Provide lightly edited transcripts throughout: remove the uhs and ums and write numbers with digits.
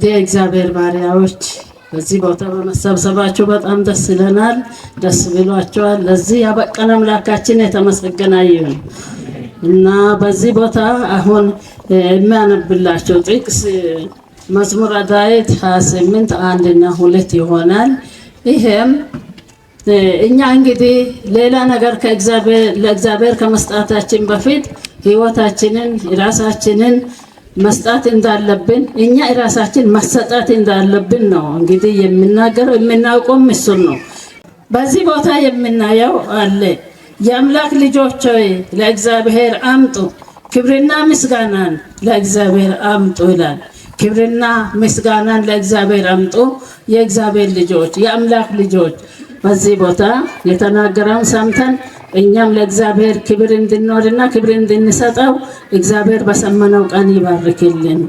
ውድ የእግዚአብሔር ባሪያዎች በዚህ ቦታ በመሰብሰባችሁ በጣም ደስ ይለናል። ደስ ብሏችኋል። ለዚህ ያበቃን አምላካችን የተመሰገነ ይሁን እና በዚህ ቦታ አሁን የሚያነብላችሁ ጥቅስ መዝሙረ ዳዊት 28 1 እና 2 ይሆናል። ይሄም እኛ እንግዲህ ሌላ ነገር ለእግዚአብሔር ከመስጣታችን በፊት ህይወታችንን ራሳችንን መስጣት እንዳለብን እኛ ራሳችን መሰጣት እንዳለብን ነው እንግዲህ የምናገረው። የምናውቀው እሱን ነው። በዚህ ቦታ የምናየው አለ የአምላክ ልጆች ሆይ ለእግዚአብሔር አምጡ፣ ክብርና ምስጋናን ለእግዚአብሔር አምጡ ይላል። ክብርና ምስጋናን ለእግዚአብሔር አምጡ። የእግዚአብሔር ልጆች የአምላክ ልጆች በዚህ ቦታ የተናገረውን ሰምተን እኛም ለእግዚአብሔር ክብር እንድንኖርና ክብር እንድንሰጠው እግዚአብሔር በሰመነው ቀን ይባርክልን።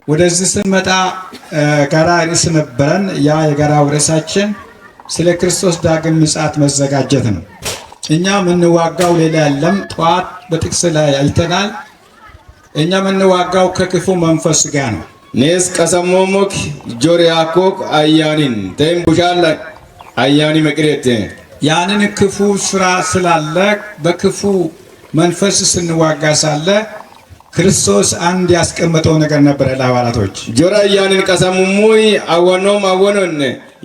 ወደዚህ ስንመጣ ጋራ ርዕስ ነበረን። ያ የጋራ ርዕሳችን ስለ ክርስቶስ ዳግም ምጽአት መዘጋጀት ነው። እኛ የምንዋጋው ሌላ የለም። ጠዋት በጥቅስ ላይ አይተናል። እኛ የምንዋጋው ከክፉ መንፈስ ጋር ነው። ኔስ ቀሰሞሞክ ጆሪያኮክ አያኒን ተም ቡሻላ አያኒ መቅሬት ያንን ክፉ ስራ ስላለ በክፉ መንፈስ ስንዋጋ ሳለ ክርስቶስ አንድ ያስቀመጠው ነገር ነበር ለሐዋርያቶች። ጆራ አያኒን ቀሰሙሙይ አወኖም አወኖን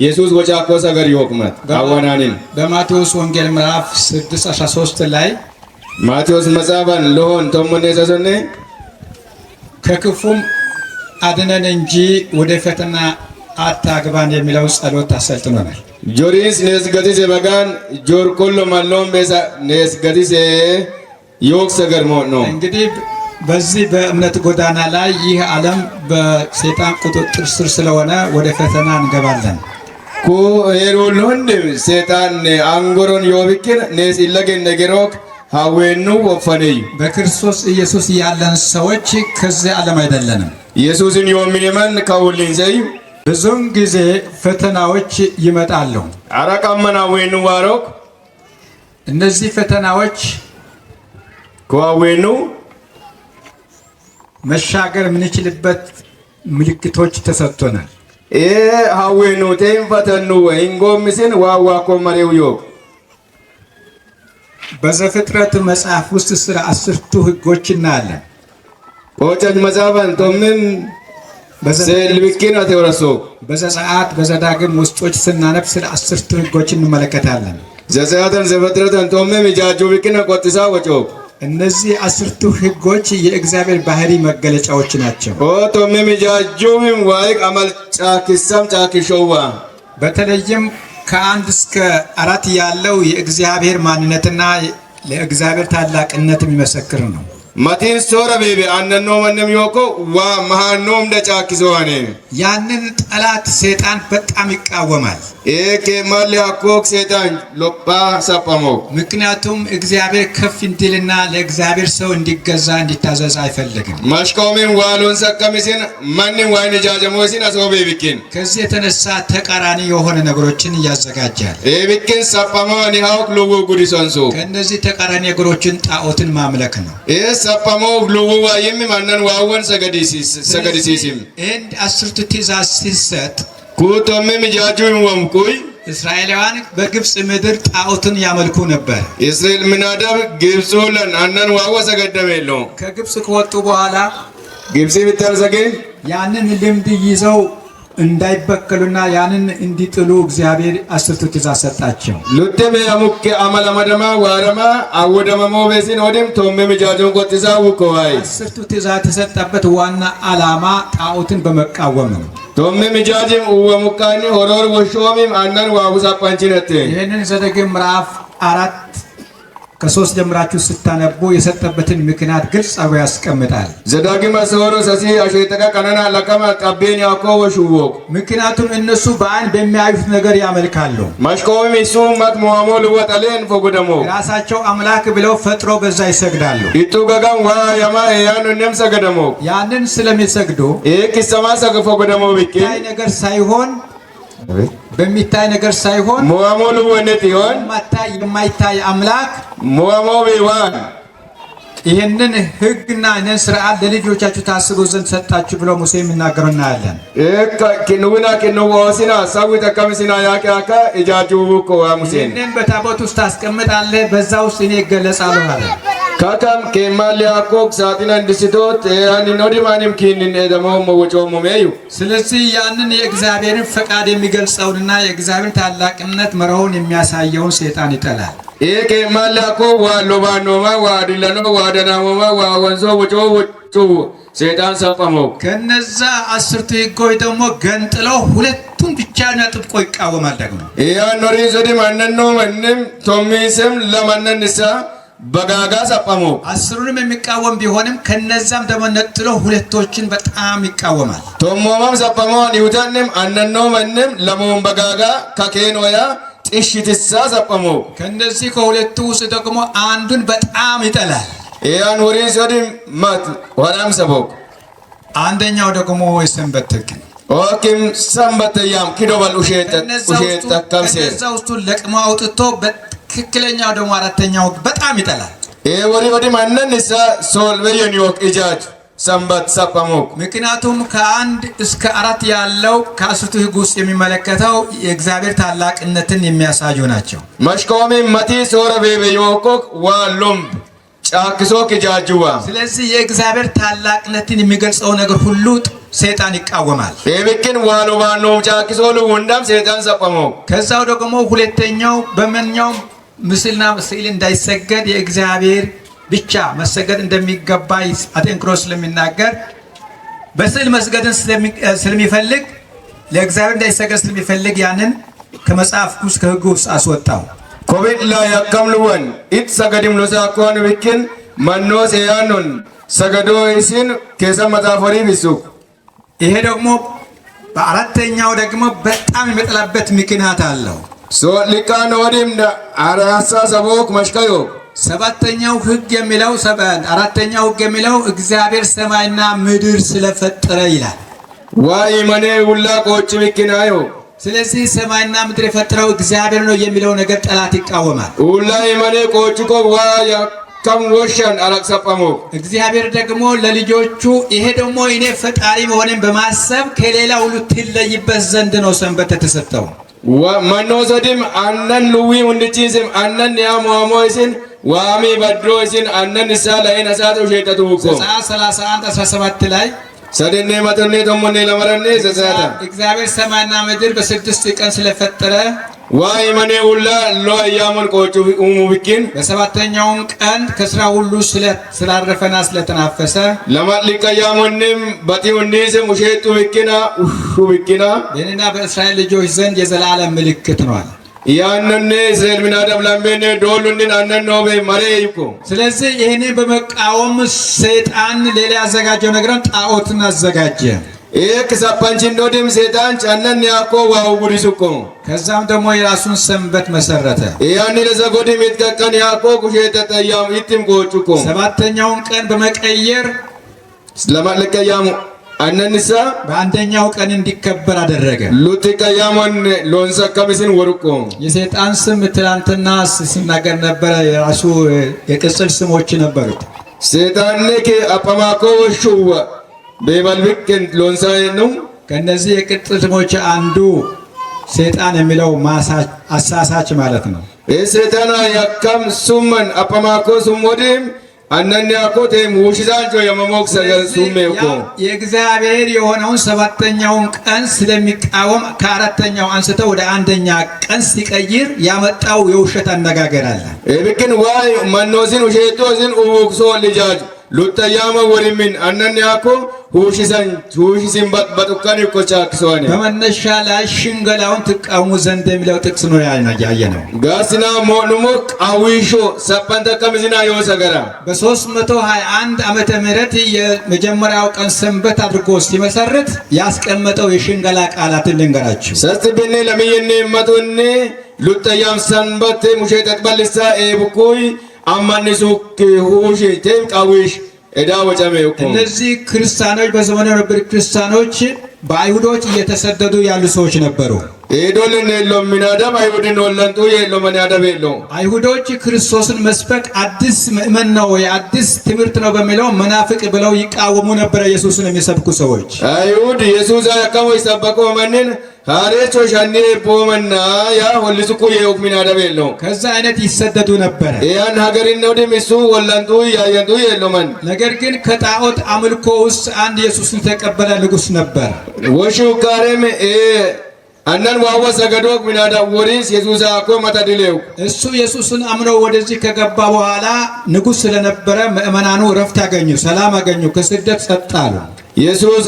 ኢየሱስ ወጫኮ ሰገር ይወቅመት አወናኒን በማቴዎስ ወንጌል ምዕራፍ 6:13 ላይ ማቴዎስ መጻፈን ለሆን ተሞነሰሰነ ከክፉም አድነን እንጂ ወደ ፈተና አታግባን የሚለው ጸሎት አሰልጥኖናል። ጆሪስ ነስገቲስ በጋን ጆር ኮሎ ማሎም በዛ ነስገቲስ ይወቅ ሰገር ነው። እንግዲህ በዚህ በእምነት ጎዳና ላይ ይህ ዓለም በሰይጣን ቁጥጥር ስር ስለሆነ ወደ ፈተና እንገባለን። ኩ ሄሮሎን ሰይጣን አንጎሮን ይወብክን ነስ ይለገን ነገሮክ ሀዌኑ ወፈነይ በክርስቶስ ኢየሱስ ያለን ሰዎች ከዚህ ዓለም አይደለንም። ኢየሱስን የሚያምን ከሁሉን ዘይ ብዙም ጊዜ ፈተናዎች ይመጣሉ። አራቃመና ወይኑ ዋሮክ እነዚህ ፈተናዎች ከዋዌኑ መሻገር የምንችልበት ምልክቶች ተሰጥቶናል። ሀዌኑ ቴም ፈተኑ ወይንጎምስን ዋዋኮ መሬው ዮ በዘፍጥረት መጽሐፍ ውስጥ ስለ 10ቱ ሕጎች እናያለን። ቆጨጅ መጽሐፈን ቶምን በዘልብኪን አተወረሶ በዘጸአት በዘዳግም ውስጦች ስናነብ ስለ 10ቱ ሕጎች እንመለከታለን። ዘጸአትን ዘፍጥረትን ቶምን ይጃጁ ብኪን ቆጥሳ ወጮ እነዚህ 10ቱ ሕጎች የእግዚአብሔር ባህሪ መገለጫዎች ናቸው። ቶምን ይጃጁም ዋይ አመል ጫኪሳም ጫኪሾዋ በተለይም ከ1 እስከ 4 ያለው የእግዚአብሔር ማንነትና ለእግዚአብሔር ታላቅነት የሚመሰክር ነው። ማቲን ሶራ ቤቢ አንነኖ ማንም ይወቆ ዋ መሃኖም ደጫኪሶዋኔ ያንን ጠላት ሰይጣን በጣም ይቃወማል። ኤኬ ማሊ አኮክ ሰይጣን ሎፓ ሰጳሞ ምክንያቱም እግዚአብሔር ከፍ እንዲልና ለእግዚአብሔር ሰው እንዲገዛ እንዲታዘዝ አይፈልግም። ማሽካውሜን ዋሎን ሰቀሚሲን ማንም ዋይነ ጃጀሞሲን አሶቤ ቢኪን ከዚህ የተነሳ ተቃራኒ የሆነ ነገሮችን ያዘጋጃል። ቢኪን ሰጳማ ኒሃውክ ሉጉ ጉዲሶንሱ ከነዚህ ተቃራኒ ነገሮችን ጣዖትን ማምለክ ነው። ሰጳሞ ሉጉ ዋይም ማነን ዋወን ሰገዲሲሲም እንድ 10ቱ ትእዛዝ ሲሰጥ ኩቶምም ጃጁም ወምኩይ እስራኤላውያን በግብጽ ምድር ጣዖትን ያመልኩ ነበር። እስራኤል ምናዳብ ግብጽለን አነን ዋወ ሰገደሜሎ ከግብጽ ከወጡ በኋላ ግብጽ ብታርሰገኝ ያንን ልምድ ይዘው እንዳይበከሉና ያንን እንዲጥሉ እግዚአብሔር 10ቱ ትእዛዝ ሰጣቸው። ሉተም ያሙክ አመለ መደማ ዋረማ አወደመሞ በሲን ወደም ቶምም ጃጁን ቆጥሳ ወኮይ 10ቱ ትእዛዝ የተሰጠበት ዋና ዓላማ ጣዖትን በመቃወም ነው። ቶምም ጃጅም ወሙካኒ ሆሮር ወሾሚም አነን ዋቡሳ ፓንቺነቴ ይሄንን ዘዳግም ምዕራፍ 4 ከ3 ጀምራችሁ ስታነቡ የሰጠበትን ምክንያት ግልጽ አድርጎ ያስቀምጣል። ዘዳግም አስወሮ ሰሲ አሸይተካ ቀነና ለከማ ቀቤን ያኮ ወሽዎ ምክንያቱም እነሱ በአይን በሚያዩት ነገር ያመልካሉ። ማሽኮም ይሱ ማት ሞአሞ ልወጣለን ፈጎደሞ ራሳቸው አምላክ ብለው ፈጥሮ በዛ ይሰግዳሉ። ኢቱ ገጋም ዋ ያማ ያን ነም ሰገደሞ ያንን ስለሚሰግዱ ኪሰማ ሰገ ፈጎደሞ ቢኪ በሚታይ ነገር ሳይሆን ሞአሞ ልወነት ይሆን የማይታይ አምላክ ሞአሞ ቢዋን ይሄንን ሕግና ይሄንን ሥርዓት ለልጆቻችሁ ታስቡ ዘንድ ሰጣችሁ ብሎ ሙሴ የሚናገረው እናያለን። ከኑና ከኑዋሲና ሳዊ ተከምሲና ያካካ እጃጁ ኮ ሙሴ ይሄንን በታቦት ውስጥ ታስቀምጣለህ፣ በዛ ውስጥ እኔ እገለጻለሁ አለ። ካካም ከማሊ አኮክ ሳቲና እንድስቶት ያን ኖዲ ማንም ኪንን ደሞ ወጮ ሞሜዩ ስለዚህ ያንን የእግዚአብሔርን ፈቃድ የሚገልጸውንና የእግዚአብሔርን ታላቅነት መርሆውን የሚያሳየውን ሰይጣን ይጠላል። ከማሊ አኮክ ዋሎባኖማ ዋዲለኖ ዋደናሞማ ዋወንዞ ወጮ ወጮ ሰይጣን ሰፈሞ ከነዛ 10ቱ ሕጎች ደግሞ ገንጥለው ሁለቱን ብቻ ነጥቆ ይቃወማል። ደግሞ ያ ኖሪ ዘዲ ማንነኖ ማንም ቶሚስም ለማንነሳ በጋጋ ሰጳሞ 10ሩንም የሚቃወም ቢሆንም ከነዛም ደግሞ ነጥሎ ሁለቶችን በጣም ይቃወማል። ቶሞማም ሰጳሞ ኒውተንም አነኖ ማንም ለሞን በጋጋ ከኬኖያ ጥሽትሳ ሰጳሞ ከነዚህ ከሁለቱ ውስጥ ደግሞ አንዱን በጣም ይጠላል። ያን ወሪ ዘዲ ማት ወራም ሰቦክ አንደኛው ደግሞ የሰንበት ሕግ ኦኪም ሰንበተያም ኪዶባል ኡሼት ተከምሴ ከነዛ ውስጥ ለቅሞ አውጥቶ በትክክለኛው ደግሞ አራተኛው በጣም ይጠላል። ወዲ ማንነሳ ሶልበየን ዮክ ኢጃጅ ሰንበት ሰፈሙክ ምክንያቱም ከአንድ እስከ አራት ያለው ከአስርቱ ሕግ ውስጥ የሚመለከተው የእግዚአብሔር ታላቅነትን የሚያሳዩ ናቸው። መሽኮሚ መቲ ሶረ ቤበዮኮክ ዋሎም ጫክሶ ከጃጁዋ ስለዚህ የእግዚአብሔር ታላቅነትን የሚገልጸው ነገር ሁሉ ሰይጣን ይቃወማል። ኤብኪን ዋሎ ባኖ ጫክሶ ለወንዳም ሰይጣን ሰፈሙክ ከዛው ደግሞ ሁለተኛው በመኛው ምስልና ስዕል እንዳይሰገድ የእግዚአብሔር ብቻ መሰገድ እንደሚገባ አጠንክሮ ስለሚናገር በስዕል መስገድን ስለሚፈልግ ለእግዚአብሔር እንዳይሰገድ ስለሚፈልግ ያንን ከመጽሐፍ ውስጥ ከሕግ ውስጥ አስወጣው። ኮቪድ ላይ ያከምሉወን ኢት ሰገድም ሎሳ ኮን ቢኪን ማኖስ ያኑን ሰገዶ ይሲን ከዛ መጣፈሪ ቢሱ ይሄ ደግሞ በአራተኛው ደግሞ በጣም የሚጠላበት ምክንያት አለው። ሶ ሊቃነ ወዲም አራሳ ሰቦክ መሽካዮ ሰባተኛው ሕግ የሚለው አራተኛው ሕግ የሚለው እግዚአብሔር ሰማይና ምድር ስለፈጠረ ይላል። ዋይ ማኔ ሁላ ቆጭ ቢኪናዮ ስለዚህ ሰማይና ምድር የፈጠረው እግዚአብሔር ነው የሚለው ነገር ጠላት ይቃወማል። ሁላ ማኔ ቆጭ ኮ ዋያ ከም ወሸን አላክሰፈሙ እግዚአብሔር ደግሞ ለልጆቹ ይሄ ደግሞ እኔ ፈጣሪ መሆኔን በማሰብ ከሌላ ሁሉ ትለይበት ዘንድ ነው ሰንበት የተሰጠው። ማኖሰዲም አነን ሉዊ ወንድቺስም አነን ያ ሞሞይስን ዋሚ በድሮይስን አነን ሳላይን አሳቶ ሸይጠቱ እኮ 31:17 ላይ ሰደኔ መተኔ ተሞኔ ለመረኔ ዘዛታ እግዚአብሔር ሰማይና ምድር በስድስት ቀን ስለፈጠረ ዋይ ማኔ ሁላ ሎ ያመን ቆጩ ኡሙ ቢኪን በሰባተኛው ቀን ከስራ ሁሉ ስላረፈና ስለተናፈሰ ለማልቀ ያመንም በቲውንዲስም ሸይጡ ቢኪና ቢኪና በእኔና በእስራኤል ልጆች ዘንድ የዘላለም ምልክት ነው። ያንነ እስራኤል ምናደብ ላምበነ ዶሉንን አነን ነው በመሬ ይቆ ስለዚህ ይሄንን በመቃወም ሰይጣን ሌላ ያዘጋጀው ነገርን ጣዖትን አዘጋጀ። ከሳፓንቺን ዶዲም ሰይጣን ጫነን ያኮ ዋው ጉሪሱኮ ከዛም ደግሞ የራሱን ሰንበት መሰረተ። ያኒ ለዘጎዲም ይተከን ያኮ ኩሼተ ተያም ይትም ጎጩኮ ሰባተኛውን ቀን በመቀየር ለማለቀያሙ አነንሳ በአንደኛው ቀን እንዲከበር አደረገ። ሉትቀያሞን ሎንሳ ከሚስን ወርቆ የሰይጣን ስም ትላንትና ሲናገር ነበረ። የራሱ የቅጽል ስሞች ነበሩት። ሰይጣን አጳማኮ ወሹዋ በመልብክን ሎንሳ ነው። ከነዚህ የቅጽል ስሞች አንዱ ሰይጣን የሚለው አሳሳች ማለት ነው። ሰይጣን ያከም ሱመን አጳማኮ ሱሞዲም አነንያ ኮቴ ሙሽዛንጆ የመሞክ ሰገል ሱሜኮ የእግዚአብሔር የሆነውን ሰባተኛውን ቀን ስለሚቃወም ከአራተኛው አንስተው ወደ አንደኛ ቀን ሲቀይር ያመጣው የውሸት አነጋገር አለ። እብክን ዋይ ማኖሲን ውሸቶሲን ኡቡክሶ ልጃጅ ሉተያመ ወሪሚን አነንያኮ ሁሽሲን በጡካን ይቆቻክሰዋል በመነሻ ላይ ሽንገላውን ትቃወሙ ዘንድ የሚለው ጥቅስ ነው ያየነው። ጋስና ሞኑሞ ቃዊሾ ሰፈንተ ከምዝና የወሰገራ በ321 ዓመተ ምህረት የመጀመሪያው ቀን ሰንበት አድርጎ ሲመሰርት ያስቀመጠው የሽንገላ ቃላትን ልንገራችሁ። ሰስብኔ ለሚየኔ መቱኔ ሉተያም ሰንበት ሙሼተት በልሳ ኤብኩይ አማንሱ ሁሽ ቴም ቃዊሽ እዳ ወጨሜ እኮ እነዚህ ክርስቲያኖች በዘመኑ የነበሩ ክርስቲያኖች በአይሁዶች እየተሰደዱ ያሉ ሰዎች ነበሩ። ኤዶልን የሎም ሚናዳም አይሁድን ወለንጡ የሎም ሚናዳም የሎም አይሁዶች ክርስቶስን መስበክ አዲስ ምእመን ነው የአዲስ ትምህርት ነው በሚለው መናፍቅ ብለው ይቃወሙ ነበር። ኢየሱስን የሚሰብኩ ሰዎች አይሁድ ኢየሱስ ያከሙ ይሰበኩ ማንን ሃሬቾ ሻኔ ቦመና ያ ወልሱኩ የyok ሚናዳም የሎም ከዛ አይነት ይሰደዱ ነበር። ያን ሀገሪን ነው ደምሱ ወለንጡ ያየንጡ የሎማን ነገር ግን ከጣዖት አምልኮ ውስጥ አንድ ኢየሱስን ተቀበለ ንጉስ ነበር። ወሹ ካረም አነን ዋዋ ሰገዶክ ሚናዳ ወሪስ ኢየሱስ አኮ መታደለው እሱ ኢየሱስን አምኖ ወደዚህ ከገባ በኋላ ንጉስ ስለነበረ ምእመናኑ ረፍት ያገኙ፣ ሰላም አገኙ፣ ከስደት ጸጣሉ። ኢየሱስ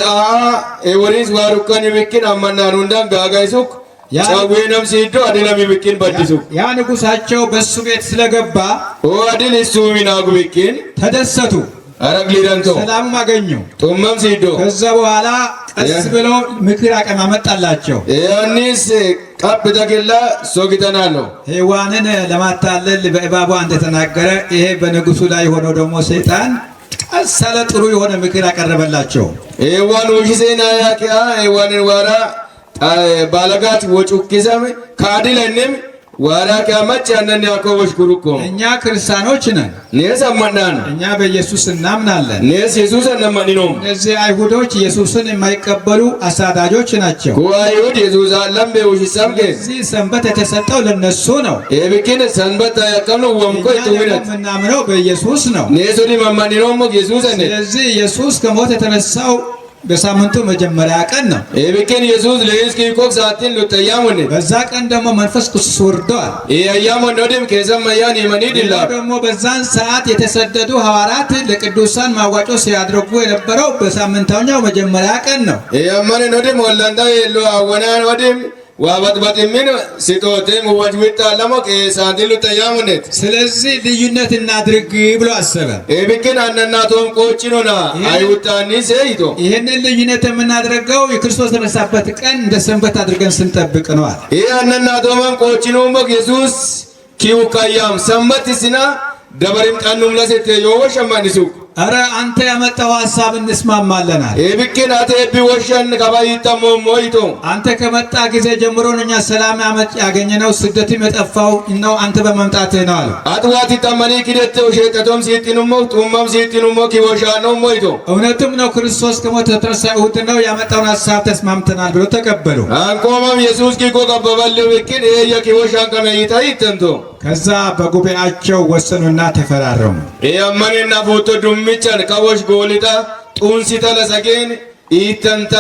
ወሪስ ዋሩከን ይብኪን አማናኑ እንዳን ጋጋይሱክ ጫዌነም ሲዶ አደለም ይብኪን በዲሱ ያ ንጉሳቸው በሱ ቤት ስለገባ አደል እሱ ሚናጉ ይብኪን ተደሰቱ፣ አረግሊዳንቶ ሰላም አገኙ። ጦመም ሲዶ ከዛ በኋላ ቀስ ብለው ምክር አቀማመጣላቸው። ያኒስ ቀብ ተገላ ሶግተናሎ ሔዋንን ለማታለል በእባቧ እንደተናገረ ይሄ በንጉሱ ላይ ሆኖ ደግሞ ሰይጣን ቀሰለ ጥሩ የሆነ ምክር አቀረበላቸው። ኤዋን ወሽሴና ያኪያ ኤዋን ዋራ ባለጋት ወጩኪሰም ካዲለንም ዋራ ከመጭ ያነን ያኮቦሽ ኩሩኮ እኛ ክርስቲያኖች ነን። ነስ አማናን እኛ በኢየሱስ እናምናለን። ነስ ኢየሱስ እናምናኒኖ እነዚህ አይሁዶች ኢየሱስን የማይቀበሉ አሳዳጆች ናቸው። አይሁድ ኢየሱስ አለም በውሽሳም እዚህ ሰንበት የተሰጠው ለነሱ ነው። ኤብኪን ሰንበት ያቀኑ ወምኮ ይቱዊነት የምናምነው በኢየሱስ ነው። ነሱኒ ማማኒኖ ኢየሱስ እነ ስለዚህ ኢየሱስ ከሞት የተነሳው በሳምንቱ መጀመሪያ ቀን ነው። ኤብኪን ኢየሱስ ለይስኪ ኮክ ሳቲን ለተያሙን በዛ ቀን ደግሞ መንፈስ ቅዱስ ወርዷል። ያያሙ እንደም ከሰማያን የመኒድላ ደግሞ በዛን ሰዓት የተሰደዱ ሐዋርያት ለቅዱሳን ማዋጮ ሲያደርጉ የነበረው በሳምንታኛው መጀመሪያ ቀን ነው። ያማን እንደም ወላንዳ የሎ አወናን ወዲም ዋባጥባጥሚን ሲቶቴም ወጅዊታ ለሞ ከሳንቲሉ ተያሙነት ስለዚህ ልዩነት እናድርግ ብሎ አሰበ። ኤብኪን አነናቶም ቆጭኖና አይውጣኒ ዘይቶ ይሄንን ልዩነት የምናደርገው የክርስቶስ የተነሳበት ቀን እንደ ሰንበት አድርገን ስንጠብቅ ነው አለ። ይሄ አነናቶም ቆጭኖሞ ኢየሱስ ኪውካያም ሰንበት ሲና ደበሪም ጣኑም ለሰተ የወሸማንሱ አረ አንተ ያመጣው ሐሳብ እንስማማለን አለ። ኤብኪን አተ ቢወሸን ከባይተሞ ሞይቶ አንተ ከመጣ ጊዜ ጀምሮ እኛ ሰላም ያገኘነው ስደትም የጠፋው ነው አንተ በመምጣትህ ነው አለ። አጥዋቲ ተመኒ ኪደተው ሸጠቶም ሲጥኑሞ ጡማም ሲጥኑሞ ኪወሻኖ ሞይቶ እውነትም ነው ክርስቶስ ከሞት የተነሳ እሁድ ነው ያመጣውን ሐሳብ ተስማምተናል ብሎ ተቀበሉ። አንቆማም ኢየሱስ ኪኮ ቀበበለው ኤብኪን የኪወሻን ከመይታ ይተንቶ ከዛ በጉባኤያቸው ወሰኑና ተፈራረሙ። ያማንና ፎቶ ዱምቻን ከወሽ ጎሊታ ጡንሲታ ለሰገን ኢተንታ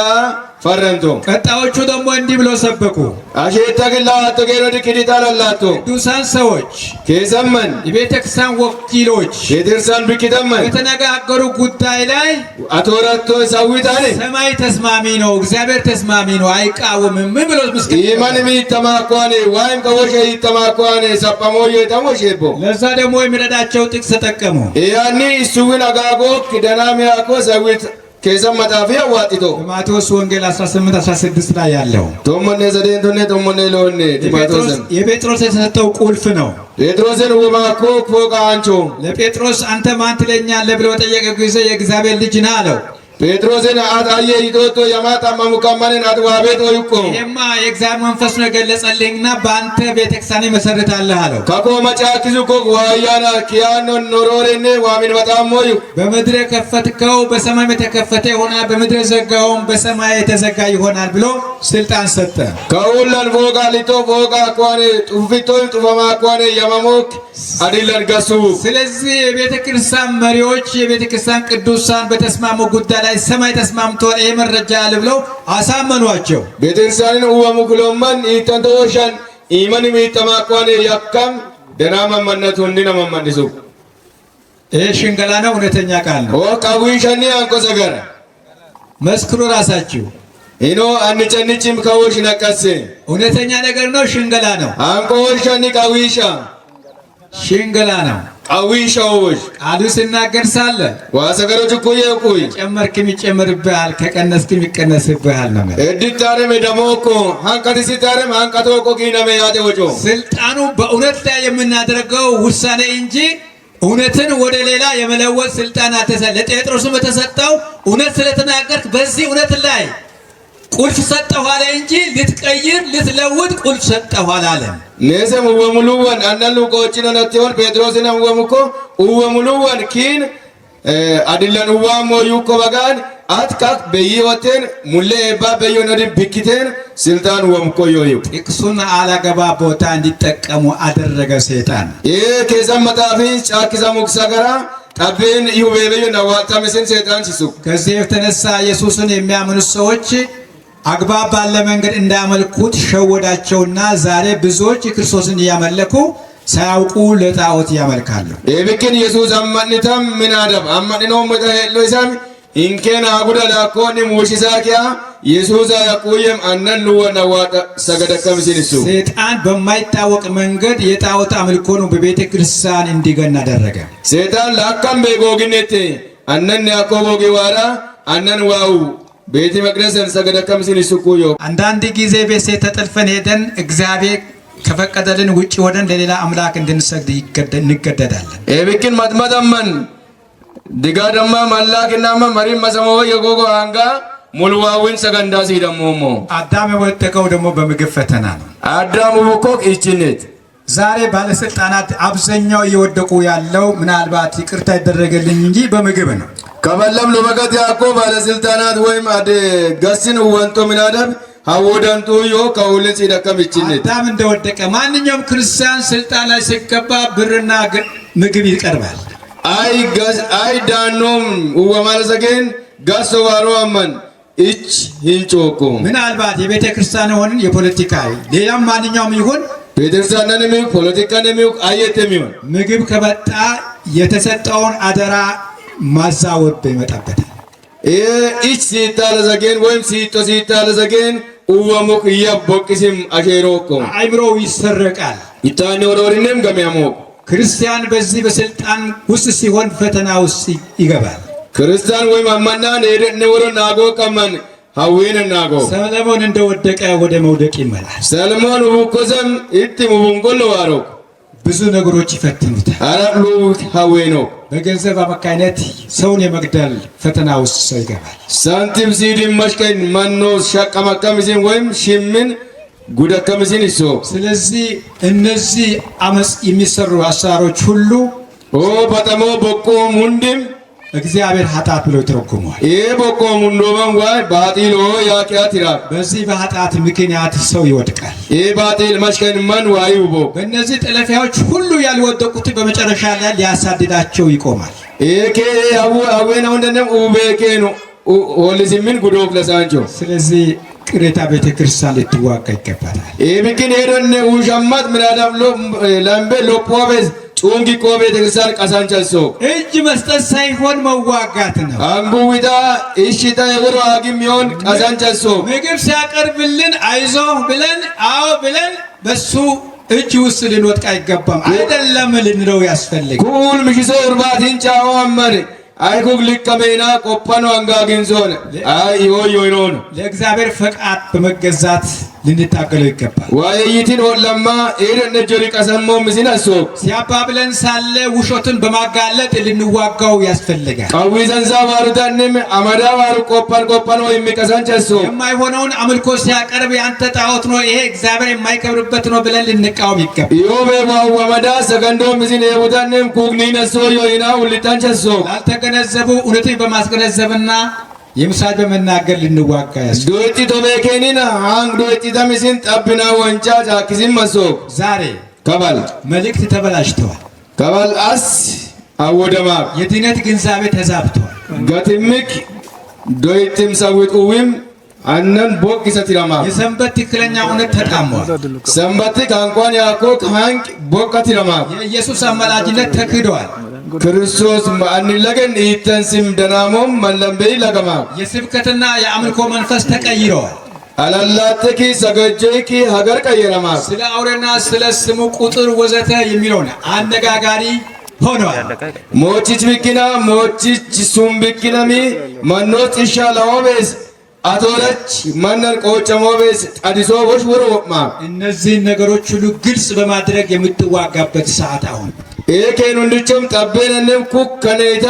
ፈረንቶ ቀጣዮቹ ደግሞ እንዲህ ብሎ ሰበኩ። አሼታ ግላቶ ገሮ ዲክዲታ ለላቶ ቅዱሳን ሰዎች ከዘመን የቤተ ክርስቲያን ወኪሎች የድርሳን ብኪተመን የተነጋገሩ ጉዳይ ላይ አቶራቶ ሳዊታኔ ሰማይ ተስማሚ ነው፣ እግዚአብሔር ተስማሚ ነው፣ አይቃወምም ብሎ ምስክር ኢማን ሚተማኳኔ ዋይም ከወሽ ይተማኳኔ ሰጳሞዬ ተሞሼቦ ለዛ ደግሞ የሚረዳቸው ጥቅስ ተጠቀሙ። ያኒ ሱዊን አጋጎ ከደናሚያኮ ሳዊት ከዘመታፊ አዋጥቶ ማቴዎስ ወንጌል 18:16 ላይ ያለው ቶሞኔ ዘዴንቶኔ ቶሞኔ ሎኔ ዲማቶስን የጴጥሮስ የተሰጠው ቁልፍ ነው። ጴጥሮስን ወማኮ ፎቃ አንቾ ለጴጥሮስ አንተ ማን ትለኛለህ ብሎ ጠየቀ ጊዜ የእግዚአብሔር ልጅ ነህ አለው። ጴጥሮስን አጣየ ይቶቶ የማታ ማሙካማንን አጥዋቤቶ ይቆ ይሄማ የእግዚአብሔር መንፈስ ነው ገለጸልኝና በአንተ ቤተክርስቲያን መሰረታለህ አለው። ካኮ መጫኪዙ ኮ ዋያና ኪያኖ ኖሮሬኔ ዋሚን በጣም ሞዩ በምድር የከፈትከው በሰማይ የተከፈተ ይሆናል፣ በምድር የዘጋውም በሰማይ የተዘጋ ይሆናል ብሎ ስልጣን ሰጠ። ከሁላን ፎቃ ሊቶ ፎቃ ኳኔ ጡፊቶ ጡፈማ ኳኔ የማሞክ አዲለን ገሱ ስለዚህ የቤተክርስቲያን መሪዎች የቤተክርስቲያን ቅዱሳን በተስማሙ ጉዳይ ላይ ሰማይ ተስማምቷል ይሄ መረጃ አለ ብለው አሳመኗቸው። ቤተክርስቲያንን ውወሙ ክሎማን ኢተንተወሻን ኢማን ሚተማኳኔ ያካም ደናማመነቱ እንዲነማመንሱ ይሄ ሽንገላ ነው፣ እውነተኛ ቃል ነው። ቃዊሻኒ አንቆ ሰገረ መስክሩ ራሳችሁ ኢኖ አንጨንጭም ከወሽ ነቀሴ እውነተኛ ነገር ነው፣ ሽንገላ ነው። አንቆ ወሻኒ ቃዊሻ ሽንገላ ነው። ቃዊሻዎች ቃሉ ሲናገር ሳለ ዋሰገሮች እኮ የቁይ ጨመርክም ይጨመርብሃል፣ ከቀነስክም ይቀነስብሃል ነው። እድታረም ደሞኮ አንቀት ሲታረም አንቀቶ ቆቂናመ ያደ ወጆ ስልጣኑ በእውነት ላይ የምናደርገው ውሳኔ እንጂ እውነትን ወደ ሌላ የመለወጥ ስልጣን አልተሰጠ። ለጴጥሮስም የተሰጠው እውነት ስለተናገርክ በዚህ እውነት ላይ ቁልፍ ሰጠሁ አለ እንጂ ልትቀይር ልትለውጥ ቁልፍ ሰጠሁ አለ። ነሰም ወሙሉዋን አናሉ ቆጭነ ነቴውን ጴጥሮስን ወሙኮ ወሙሉዋን ኪን አድለን ዋሞ ዩኮ በጋን አትካክ በይወቴን ሙሌ ኤባ በየነዲ ቢኪቴን ስልጣን ወምኮ ዮዩ ጥቅሱን አላገባ ቦታ እንዲጠቀሙ አደረገ ሰይጣን። ይሄ ከዘመታፊ ጫኪዛ ሙክሳገራ ጠቤን ይሁቤበዩ ናዋጣምስን ሰይጣን ሲሱ ከዚህ የተነሳ ኢየሱስን የሚያምኑ ሰዎች አግባብ ባለ መንገድ እንዳያመልኩት ሸወዳቸውና ዛሬ ብዙዎች ክርስቶስን እያመለኩ ሳያውቁ ለጣዖት ያመልካሉ። ኤብኪን ኢየሱስ አማንታም ምን አደብ አማንኖ መታሄሎ ይሳም ኢንኬና አጉዳ ላኮኒ ሙሽሳኪያ ኢየሱስ ያቆየም አነን ወነዋጣ ሰገደከም ሲንሱ ሰይጣን በማይታወቅ መንገድ የጣዖት አምልኮን በቤተ ክርስቲያን እንዲገና አደረገ። ሰይጣን ላካም በጎግነቴ አነን ያቆቦ ጊዋራ አነን ዋው ቤተ መቅደስን ሰገደከም ሲንሱ ኩዮ አንዳንድ ጊዜ ቤት ተጠልፈን ሄደን እግዚአብሔር ከፈቀደልን ውጪ ወደን ለሌላ አምላክ እንድንሰግድ እንገደዳለን። ኤብኪን ማጥማጣማን digadamma mallaqinama marim masamo የጎጎ አንጋ ሙልዋዊን ሰገንዳሲ ደሞሞ አዳም የወደቀው ደግሞ በምግብ ፈተና ነው። አዳም ወኮክ እቺነት ዛሬ ባለስልጣናት አብዛኛው እየወደቁ ያለው ምናልባት ይቅርታ ይደረገልኝ እንጂ በምግብ ነው። ከበለም ለበቀት ያቆ ባለስልጣናት ወይም አደ ጋስን ወንቶ ምናደብ አወዳንቱ ዮ ከውልጽ ይደከም እቺነት አዳም እንደወደቀ ማንኛውም ክርስቲያን ስልጣን ላይ ሲገባ ብርና ምግብ ይቀርባል። አይ ዳኖም ወማለሰገን ጋሶ ባሮ አመን እች ሂንጮኮ ምናልባት የቤተ ክርስቲያን ሆነን የፖለቲካ ሌላም ማንኛውም ይሁን ቤተክርስቲያንን ነው ፖለቲካን ነው አየተም ይሁን ምግብ ከበጣ የተሰጠውን አደራ ማዛወብ ይመጣበታል። እች ሲታለ ዘገን ወይም ሲታለ ዘገን ወሙክ ያቦቅሲም አሸሮኮ አይምሮ ይሰረቃል። ይታኔ ወሮሪንም ገሚያሞ ክርስቲያን በዚህ በስልጣን ውስጥ ሲሆን ፈተና ውስጥ ይገባል። ክርስቲያን ወይም አማና ነወሮ ናጎ ቀመን ሀዊን ናጎ ሰለሞን እንደወደቀ ወደ መውደቅ ይመላል። ሰለሞን ወኮዘም ኢትሙ ወንጎሎ ዋሮ ብዙ ነገሮች ይፈትኑታል። አራሉ ሀዊኖ በገንዘብ አማካይነት ሰውን የመግደል ፈተና ውስጥ ሰው ይገባል። ሳንቲም ሲዲም መሽከን ማኖ ሻቀማቀምሲን ወይም ሽምን ጉዳከምሲን ይሶ ስለዚህ እነዚህ አመጽ የሚሰሩ አሰራሮች ሁሉ በጣም በቆ ሙንድም እግዚአብሔር ኃጢአት ብሎ ይተረጉመዋል። በቆ ሙንዶም ወይ ባጢሎ ያቂያቲራ በዚህ በኃጢአት ምክንያት ሰው ይወድቃል። ባጢል መሽከን ማን ዋይውቦ በእነዚህ ጠለፊያዎች ሁሉ ያልወደቁት በመጨረሻ ላይ ሊያሳድዳቸው ይቆማል። አዌናው እንደነም ኡቤኬ ነው ሆልሲምን ጉዶክ ለሳንቾ ስለዚህ ቅሬታ ቤተክርስቲያን ልትዋጋ ይገባታል። ቢክን ሄዶነ ውሻማት ምናዳም ላምቤ ሎፖቤስ ጩንጊ ቆ ቤተክርስቲያን ቀሳንቸሶ እጅ መስጠት ሳይሆን መዋጋት ነው። አንጉዊታ እሺታ የወሮ አግም ይሆን ቀሳንቸሶ ምግብ ሲያቀርብልን አይዞ ብለን አዎ ብለን በሱ እጅ ውስጥ ልንወድቅ አይገባም። አይደለም ልንለው ያስፈልጋል። ኩል ምሽሶ እርባቲን ጫው አመር አይኩግ ሊቀመና ቆጳኖ አንጋግንዞን ይሆን ለእግዚአብሔር ፈቃድ በመገዛት ልንታገለው ይገባል። ወይይቲን ወለማ ኤረነ ጆሪ ቀሰሞ ምስናሶ ሲያባብለን ሳለ ውሾትን በማጋለጥ ልንዋጋው ያስፈልጋል። ቀዊዘንዛ ባሩዳንም አማዳ ባሩ ቆጳኖ የሚቀሳንቸሶ የማይሆነውን አምልኮ ሲያቀርብ ያንተ ጣዖት ነው ይሄ እግዚአብሔር የማይከብርበት ነው ብለን ልንቃወም ይገባል። ዮቤ ወመዳ ሰገንዶ ምስን የቡዳንም ኩግኒነሶ ዮይና ውልታንቸሶ ላልተገነዘቡ እውነትን በማስገነዘብና የምሳሌ በመናገር ልንዋጋ ያስፈልጋል። ዶቲ ቶቤኬኒና አንግ ዶቲ ተምሲን ጠብና ወንጫ ጃክሲም መሶ ዛሬ ከባል መልእክት ተበላሽተዋል። ከባል አስ አወደማ የድነት ግንዛቤ ተዛብቷል። ገትምክ ዶይትም ሰውጡዊም አነን ቦቅሰቲራማ የሰንበት ትክክለኛ እውነት ተጣሟል። ሰንበት ካንኳን ያኮ ካንክ ቦቅሰቲራማ የኢየሱስ አማላጅነት ተክዷል። ክርስቶስ አንለገን ይተንሲም ደናሞም መለምበይ ለገማ የስብከትና የአምልኮ መንፈስ ተቀይረዋል። አላላተኪ ሰገጀኪ ሀገር ቀየረማ ስለ አውሬና ስለ ስሙ ቁጥር ወዘተ የሚለውን አነጋጋሪ ሆነዋል። ሞቺች ቢኪና ሞቺች ሱም ቢኪናሚ መኖት ይሻላውቤስ አቶረች ማነን ቆጨሞቤስ አዲሶ ወሽ ወሮማ እነዚህ ነገሮች ሁሉ ግልጽ በማድረግ የምትዋጋበት ሰዓት አሁን ኤኬን እንድቸም ጠበነንም ኩክ ከኔታ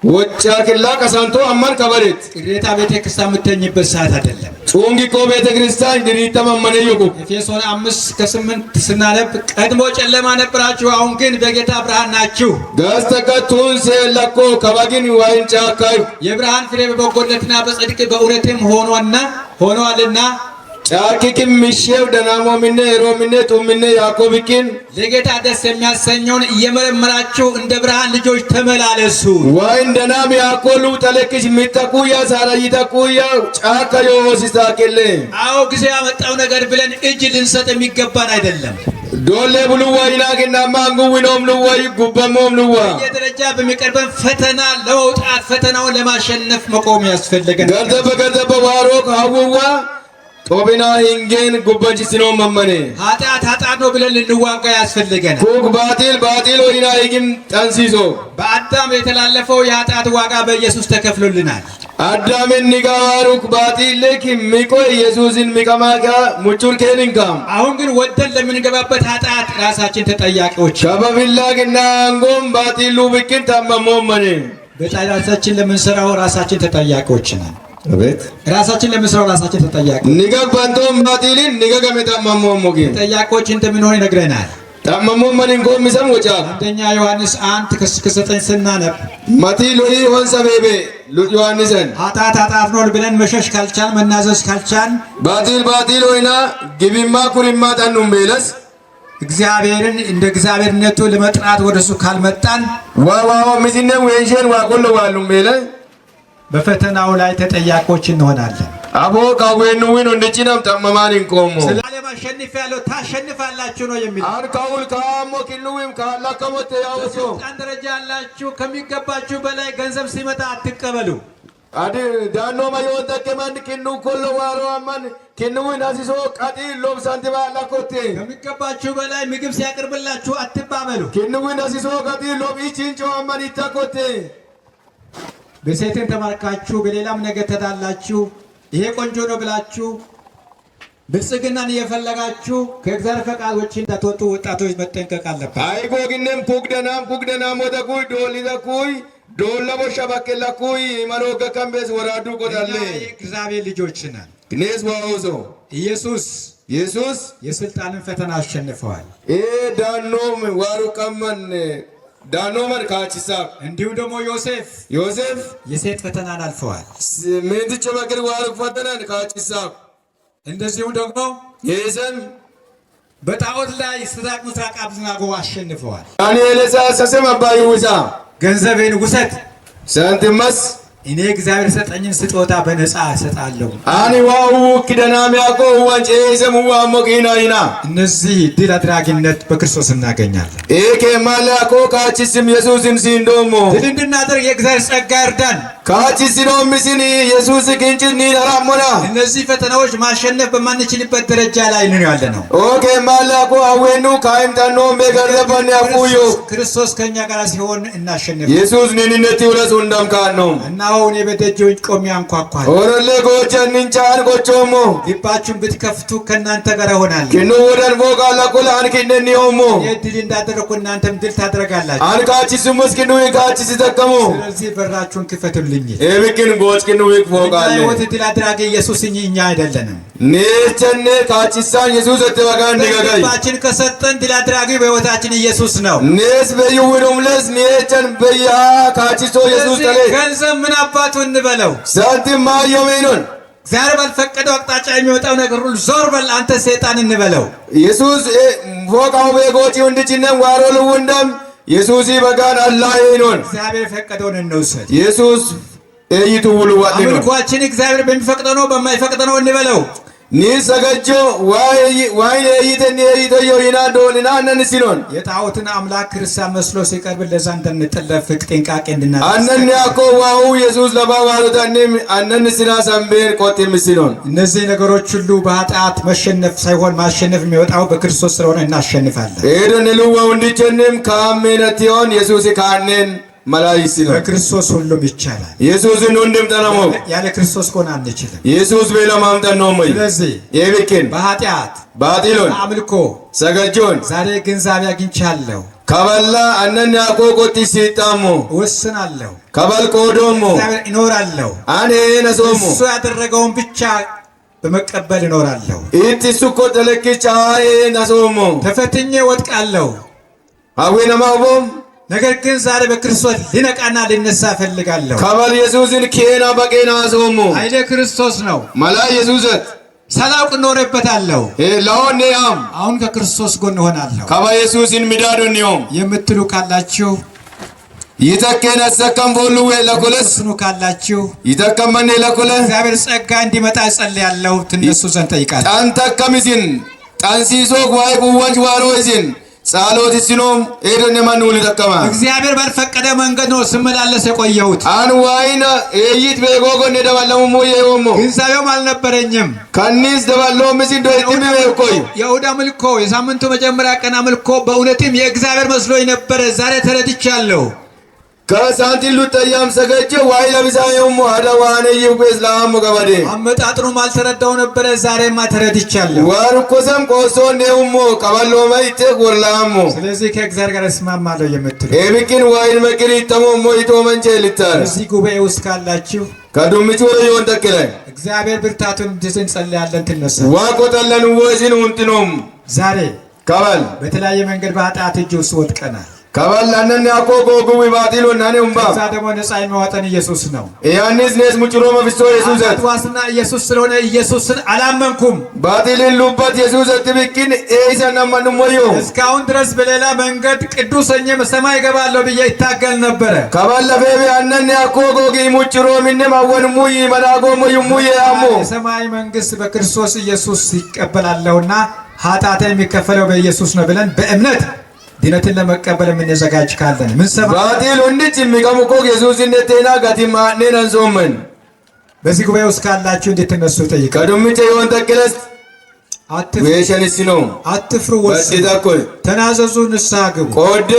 ወጫክላ ቀሳንቶ አማን ከበሬት ቅሬታ ቤተክርስቲያን የምተኝበት ሰዓት አይደለም። ጩንጊኮ ቤተክርስቲያን ድሪተማመነየኩ ኤፌሶን 5:8 ስናነብ ቀድሞ ጨለማ ነበራችሁ፣ አሁን ግን በጌታ ብርሃን ናችሁ። ጋስተቀቱን ሰለኮ ከባጊን ዋይን ጫካዩ የብርሃን ፍሬ በበጎነትና በጽድቅ በእውነትም ሆኗልና ጫኪክም ምሽው ደናሞ ምነ ሮምነ ጡምነ ያዕቆብኪን ለጌታ ደስ የሚያሰኘውን እየመረመራችሁ እንደ ብርሃን ልጆች ተመላለሱ። ወይን ደናም ያቆሉ ተለክሽ ሚተቁያ ሳራይተቁያ ጫካ የወሲሳከለ አዎ ጊዜ ያመጣው ነገር ብለን እጅ ልንሰጥ የሚገባን አይደለም። ዶሌ ብሉ ወይና ግና ማንጉ ዊኖም ልወይ ጉበሞም ልዋ የደረጃ በሚቀርበን ፈተና ለመውጣት ፈተናውን ለማሸነፍ መቆም ያስፈልጋል። ገርተበ ዋሮክ ሀውዋ ጦቢና ሂንጌን ጉበንች ሲኖ መመኔ ኃጢአት ነው ብለን ልንዋጋ ያስፈልገናል። ኩክ ባጢል ወይና ሂግም ጠንሲሶ በአዳም የተላለፈው የኃጢአት ዋጋ በኢየሱስ ተከፍሎልናል። አዳምን ንጋዋሩክ ባጢልክ ሚቆ ኢየሱስን ሚቀማካ ሙቹር ከንንካም አሁን ግን ወደን ለምንገባበት ኃጢአት ራሳችን ተጠያቂዎች ከበቢላግና አንጎም ባጢሉ ብክን ታመሞመኔ በጣላታችን ለምንሰራው ራሳችን ተጠያቂዎች ነን። አቤት ራሳችን ለምንሰራው ራሳችን ተጠያቂ ንጋግ ባንቶም ባጢልን ንጋገ ታመሞሞጌ ተጠያቂዎች እንደምንሆን ይነግረናል። ታመሞመን እንጎም ሚሰም ወጫ አንደኛ ዮሐንስ 1:9 ስናነብ ማቲ ሎይ ሆን ሰበቤ ዮሐንስን ኃጢአት ነው ብለን መሸሽ ካልቻል መናዘዝ ካልቻል ባጢል ሆይና ግቢማ ኩሪማ ጣኑም ቤለስ እግዚአብሔርን እንደ እግዚአብሔርነቱ ለመጥራት ወደሱ ካልመጣን ዋዋው ሚዝነ ወንሸን ዋቆሎ ዋሉም ቤለ በፈተናው ላይ ተጠያቂዎች እንሆናለን። አቦ ካዌኑ ዊኑ እንደጭናም ታመማን እንቆሙ ስለዓለም አሸንፍ ያለው ታሸንፋላችሁ ነው የሚል አርካውል ካሞ ኪሉዊም ካላከሞተ ያውሶ አንድ ደረጃ ያላችሁ ከሚገባችሁ በላይ ገንዘብ ሲመጣ አትቀበሉ። አዲ ዳኖ ማዮን ተከማን ኪኑ ኮሎ ዋሮ አማን ኪኑዊን አሲሶ ቃዲ ሎም ሳንቲባ አላኮቴ ከሚገባችሁ በላይ ምግብ ሲያቀርብላችሁ አትባበሉ። ኪኑዊን አሲሶ ቃዲ ሎም ኢቺንጮ አማን ይታኮቴ በሰይጣን ተማርካችሁ በሌላም ነገር ተዳላችሁ ይሄ ቆንጆ ነው ብላችሁ ብልጽግናን እየፈለጋችሁ ከእግዚአብሔር ፈቃድ ውጪ እንዳትወጡ ወጣቶች መጠንቀቅ አለባችሁ። አይጎግንም ኩግደናም ወደኩይ ዶሊዘኩይ ዶለቦ ሸባከላኩይ ማሎገ ካምቤስ ወራዱ ቆዳለ እግዚአብሔር ልጆች ነን። ግኔስ ዋውሶ ኢየሱስ የስልጣንን ፈተና አሸንፈዋል። ዳኖም ዋሩ ቀመን ዳኖመን ካቺሳ እንዲሁ ደግሞ ዮሴፍ የሴት ፈተናን አልፈዋል። ምንትቸ በግር ዋሩ ፈተናን ካቺሳ እንደዚሁ ደግሞ የሰም በጣዖት ላይ ምስራቅ አብዝናጎ አሸንፈዋል። ዳንኤል ሰሰም አባይ ውሳ ገንዘቤን ውሰድ ሰንትመስ እኔ እግዚአብሔር ሰጠኝን ስጦታ በነፃ እሰጣለሁ። አኒ ዋው ክደናም ያቆ ወንጨ ሰሙዋ ሞቂናይና እነዚህ ድል አድራጊነት በክርስቶስ እናገኛለን። ኤኬ ማላኮ ካቺስም ኢየሱስን ሲንዶሞ ድል እንድናደርግ የእግዚአብሔር ጸጋ ይርዳን። ካቺስኖም ምስኒ ኢየሱስ ክንጭኒ አራሞና እነዚህ ፈተናዎች ማሸነፍ በማንችልበት ደረጃ ላይ ነው ያለነው። ኦኬ ማላኮ አዌኑ ካይምታኖም በገረባን ያፉዩ ክርስቶስ ከኛ ጋር ሲሆን እናሸንፍ። ኢየሱስ ነንነት ይውለሱ እንደምካን ነው እና እኔ በደጆች ቆሜ አንኳኳለሁ። ኦረለ ጎቸን ቻን ጎቾሞ ልባችሁን ብትከፍቱ ከእናንተ ጋር እሆናለሁ። ከኑ ወደን ፎቃላ ኮላ አንኪነኒ ሆሞ የድል እንዳደረኩ እናንተም ድል ታደርጋላችሁ። አንካቺስ መስኪኑ ካቺስ ተከሙ ስለዚህ በራችሁን ክፈቱልኝ። ኤብኪን ጎጭኪኑ ይፎቃለ ወት ድል አድራጊ ኢየሱስ እኛ አይደለንም። ነቸነ ካቺሳን ኢየሱስ ተባጋን ንገጋይ ልባችን ከሰጠን ድል አድራጊ በህይወታችን ኢየሱስ ነው። ነስ በይውኑም ለስ ነቸን በያ ካቺሶ ኢየሱስ ተለ ገንዘብ ምን አባቱ እንበለው ሳንቲም ማየሜኑን እግዚአብሔር ባልፈቀደው አቅጣጫ የሚወጣው ነገር ሁሉ ዞር በል አንተ ሰይጣን እንበለው። ኢየሱስ ፎቃው በጎጪ ወንድጭነ ዋሮሉ ወንደም ኢየሱስ በጋን አላህ ይኑን እግዚአብሔር የፈቀደውን እንውሰድ። ኢየሱስ እይቱ ሁሉ ዋጥ ነው። አምልኳችን እግዚአብሔር በሚፈቅደው ነው በማይፈቅደው ነው እንበለው። ኒሰገጆ ዋይ እይተን እይተዮ ይናዶልና ነንሲሎን የጣዖትን አምላክ ክርስቲያን መስሎ ሲቀርብ ለዛ እንደንጠለፍ ጥንቃቄ እንድናደርግ አነን ያኮ ዋው ኢየሱስ ለባባሉታንም አነን ሲና ሰምቤር ቆጥ ምስሎን እነዚህ ነገሮች ሁሉ በኃጢአት መሸነፍ ሳይሆን ማሸነፍ የሚወጣው በክርስቶስ ስለሆነ እናሸንፋለን። ኤደን ልዋው እንዲቸንም ካሜነቲዮን ኢየሱስ ካነን መላይስ ነው። በክርስቶስ ሁሉም ይቻላል። ኢየሱስን ወንድም ተናሞ ያለ ክርስቶስ ኮን አንችልም። ኢየሱስ በለማምጠን ነው ወይ ስለዚህ የብኪን በኃጢአት ባጢሎን አምልኮ ሰገጆን ዛሬ ግንዛቤ አግኝቻለሁ። ከበላ አነን ያቆቆቲ ሲጣሙ ወስናለሁ። ከበልቆዶሞ እግዚአብሔር ይኖራለሁ። አኔ ነሶሞ እሱ ያደረገውን ብቻ በመቀበል ይኖራለሁ። ኢትሱኮ ተለክቻዬ ነሶሞ ተፈትኜ ወድቃለሁ። አዌነማቦም ነገር ግን ዛሬ በክርስቶስ ሊነቃና ሊነሳ ፈልጋለሁ። ከበል ኢየሱስን ኬና በቄና ሶሞ ኃይለ ክርስቶስ ነው። መላ ኢየሱስት ሳላውቅ እኖርበታለሁ። ለሆኔያም አሁን ከክርስቶስ ጎን እሆናለሁ። ከበ ኢየሱስን ሚዳዶኒዮም የምትሉ ካላችሁ ይተከነ ሰከም ቦሉ ለኩለስ ስኑ ካላችሁ ይተከመነ ለኩለ እግዚአብሔር ጸጋ እንዲመጣ ጸልያለሁ። ትነሱ ዘንድ ጠይቃለሁ። ጣንተከምሲን ጣንሲሶ ዋይ ቁወንጅ ዋሮይሲን ጻሎት ሲኖም ኤደን ማን ሁሉ ተከማ እግዚአብሔር ባልፈቀደ መንገድ ነው ስመላለስ የቆየሁት። አን ዋይና ኤይት በጎጎ እንደባለው ሞየውሞ ግንዛቤውም አልነበረኝም። ከኒስ ደባለው ምስን ዶ እትም በቆይ የእሁድ አምልኮ የሳምንቱ መጀመሪያ ቀን አምልኮ በእውነትም የእግዚአብሔር መስሎኝ ነበረ። ዛሬ ተረድቻለሁ። ከሳንቲን ሉጠያም ሰገጀ ዋይ ለብሳየውም አዳዋነ ይውስ ላሙ ገበዴ አመጣጥኑም አልተረዳው ነበር። ዛሬማ ተረድቻለሁ። ዋርኮሰም ቆሶ ነውሞ ቀበሎ ማይቴ ወላሙ ስለዚህ ከእግዚአብሔር ጋር እስማማለሁ የምትሉ ኤብቂን ዋይን መቅሪ ተሞሞ ይቶ መንጨ ልታር እዚህ ጉባኤ ውስጥ ካላችሁ ከዱምቹ ይወን ተከለ እግዚአብሔር ብርታቱን እንድስን ጸልያለን። ትነሳ ዋቆተለን ወዚን እንጥኖም ዛሬ ካባል በተለያየ መንገድ በኃጢአት እጅ ውስጥ ወድቀናል። ካባል አነን ያቆቆ ጉቢ ባቲሎ ናኔ ኡምባ ከዛ ደግሞ ነፃ የሚያወጣን ኢየሱስ ነው። ያንስ ነስ ሙጭሮ መፍስቶ ኢየሱስ ዋስና ኢየሱስ ስለሆነ ኢየሱስን አላመንኩም። ባቲልን ሉባት ኢየሱስ ትብቂን ኤይሰና ማንሞዮ እስካሁን ድረስ በሌላ መንገድ ቅዱስ ሆኜ ሰማይ እገባለሁ ብዬ ይታገል ነበረ። ካባል ለፈቢ አነን ያቆቆ ጊ ሙጭሮ ምን ማወን ሙይ መናጎ ሙይ ሙይ ያሞ የሰማይ መንግስት በክርስቶስ ኢየሱስ ይቀበላለሁና ኃጢአቴን የሚከፈለው በኢየሱስ ነው ብለን በእምነት ድነትን ለመቀበል የምንዘጋጅ ካለን ምን ሰማ ባቲል እንድጭ የሚቀሙቆ ኢየሱስ እንደቴና ጋቲማ ነን ዞመን በዚህ ጉባኤ ውስጥ ካላችሁ እንድትነሱ ጠይቃለሁ። ከዱምቼ ይወን ተከለስ ወይሸንስ ነው አትፍሩ። ወስዳኮ ተናዘዙ፣ ንስሐ ግቡ። ቆደ